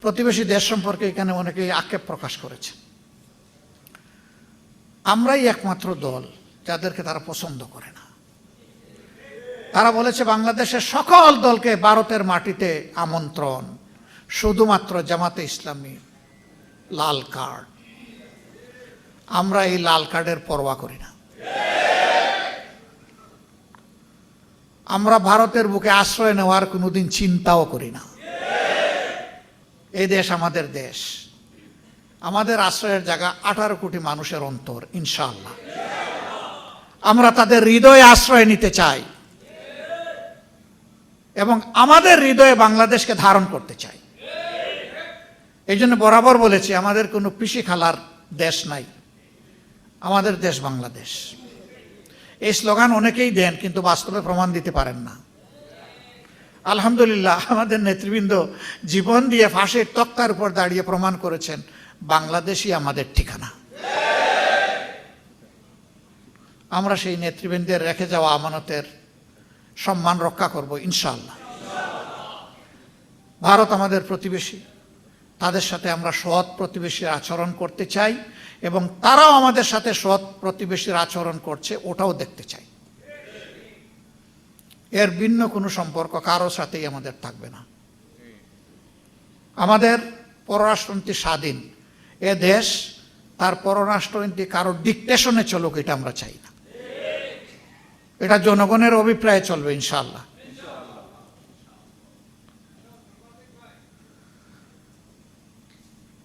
প্রতিবেশী দেশ সম্পর্কে এখানে অনেকেই আক্ষেপ প্রকাশ করেছে। আমরাই একমাত্র দল যাদেরকে তারা পছন্দ করে না। তারা বলেছে বাংলাদেশের সকল দলকে ভারতের মাটিতে আমন্ত্রণ, শুধুমাত্র জামাতে ইসলামী লাল কার্ড। আমরা এই লাল কার্ডের পরোয়া করি না। আমরা ভারতের বুকে আশ্রয় নেওয়ার কোনোদিন চিন্তাও করি না। এই দেশ আমাদের দেশ, আমাদের আশ্রয়ের জায়গা 18 কোটি মানুষের অন্তর। ইনশাআল্লাহ আমরা তাদের হৃদয়ে আশ্রয় নিতে চাই এবং আমাদের হৃদয়ে বাংলাদেশকে ধারণ করতে চাই। এই জন্য বরাবর বলেছি, আমাদের কোনো পিসি খালার দেশ নাই, আমাদের দেশ বাংলাদেশ। এই স্লোগান অনেকেই দেন, কিন্তু বাস্তবে প্রমাণ দিতে পারেন না। আলহামদুলিল্লাহ, আমাদের নেতৃবৃন্দ জীবন দিয়ে ফাঁসির তক্তার উপর দাঁড়িয়ে প্রমাণ করেছেন বাংলাদেশই আমাদের ঠিকানা। আমরা সেই নেতৃবৃন্দের রেখে যাওয়া আমানতের সম্মান রক্ষা করব ইনশাআল্লাহ। ভারত আমাদের প্রতিবেশী, তাদের সাথে আমরা সৎ প্রতিবেশীর আচরণ করতে চাই এবং তারাও আমাদের সাথে সৎ প্রতিবেশীর আচরণ করছে ওটাও দেখতে চাই। এর ভিন্ন কোনো সম্পর্ক কারো সাথেই আমাদের থাকবে না। আমাদের পররাষ্ট্রনীতি স্বাধীন। এ দেশ তার পররাষ্ট্রনীতি কারো ডিকটেশনে চলুক, এটা আমরা চাই না। এটা জনগণের অভিপ্রায়ে চলবে ইনশাআল্লাহ।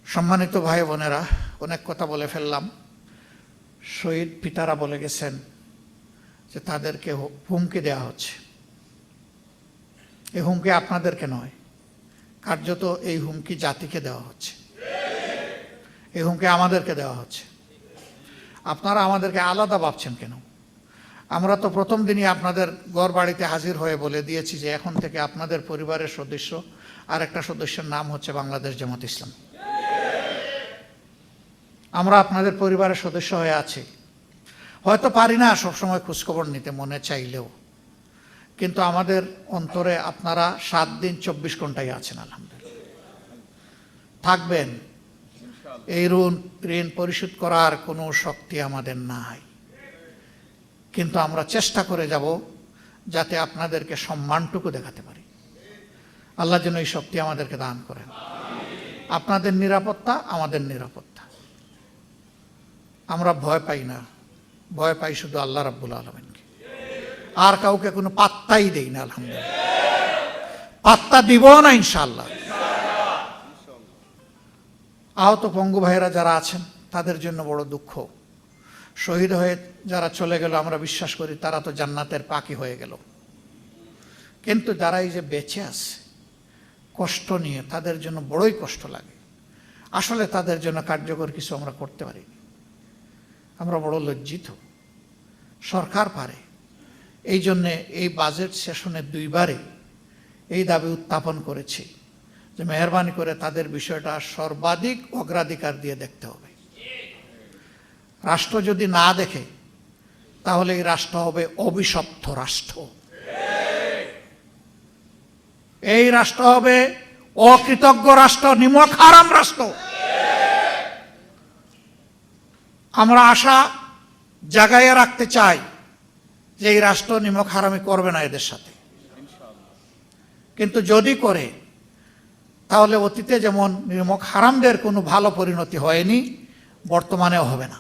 সম্মানিত ভাই বোনেরা, অনেক কথা বলে ফেললাম। শহীদ পিতারা বলে গেছেন যে তাদেরকে হুমকি দেওয়া হচ্ছে। এই হুমকি আপনাদেরকে নয়, কার্যত এই হুমকি জাতিকে দেওয়া হচ্ছে। এই হুমকি আমাদেরকে দেওয়া হচ্ছে। আপনারা আমাদেরকে আলাদা ভাবছেন কেন? আমরা তো প্রথম দিনই আপনাদের ঘর বাড়িতে হাজির হয়ে বলে দিয়েছি যে এখন থেকে আপনাদের পরিবারের সদস্য আর একটা সদস্যের নাম হচ্ছে বাংলাদেশ জামাত ইসলাম। আমরা আপনাদের পরিবারের সদস্য হয়ে আছি। হয়তো পারি না সবসময় খোঁজখবর নিতে, মনে চাইলেও, কিন্তু আমাদের অন্তরে আপনারা 7 দিন 24 ঘন্টায় আছেন। আলহামদুলিল্লাহ থাকবেন। এই ঋণ পরিশোধ করার কোনো শক্তি আমাদের নাই, কিন্তু আমরা চেষ্টা করে যাব যাতে আপনাদেরকে সম্মানটুকু দেখাতে পারি। আল্লাহ যেন এই শক্তি আমাদেরকে দান করেন। আপনাদের নিরাপত্তা আমাদের নিরাপত্তা। আমরা ভয় পাই না, ভয় পাই শুধু আল্লাহ রাব্বুল আলামিনকে। আর কাউকে কোনো পাত্তাই দেই না। আলহামদুলিল্লাহ পাত্তা দিব না ইনশাআল্লাহ। আহত পঙ্গু ভাইয়েরা যারা আছেন তাদের জন্য বড় দুঃখ। শহীদ হয়ে যারা চলে গেল, আমরা বিশ্বাস করি তারা তো জান্নাতের পাখি হয়ে গেল। কিন্তু যারা এই যে বেঁচে আছে কষ্ট নিয়ে, তাদের জন্য বড়ই কষ্ট লাগে। আসলে তাদের জন্য কার্যকর কিছু আমরা করতে পারি। আমরা বড় লজ্জিত। সরকার পারে। এই জন্যে এই বাজেট সেশনে 2 বারে এই দাবি উত্থাপন করেছি যে মেহরবানি করে তাদের বিষয়টা সর্বাধিক অগ্রাধিকার দিয়ে দেখতে হবে। রাষ্ট্র যদি না দেখে তাহলে এই রাষ্ট্র হবে অভিশপ্ত রাষ্ট্র। এই রাষ্ট্র হবে অকৃতজ্ঞ রাষ্ট্র, নিমক হারাম রাষ্ট্র। আমরা আশা জাগাইয়ে রাখতে চাই যে এই রাষ্ট্র নিমক হারামি করবে না এদের সাথে। কিন্তু যদি করে, তাহলে অতীতে যেমন নিমক হারামদের কোনো ভালো পরিণতি হয়নি, বর্তমানেও হবে না।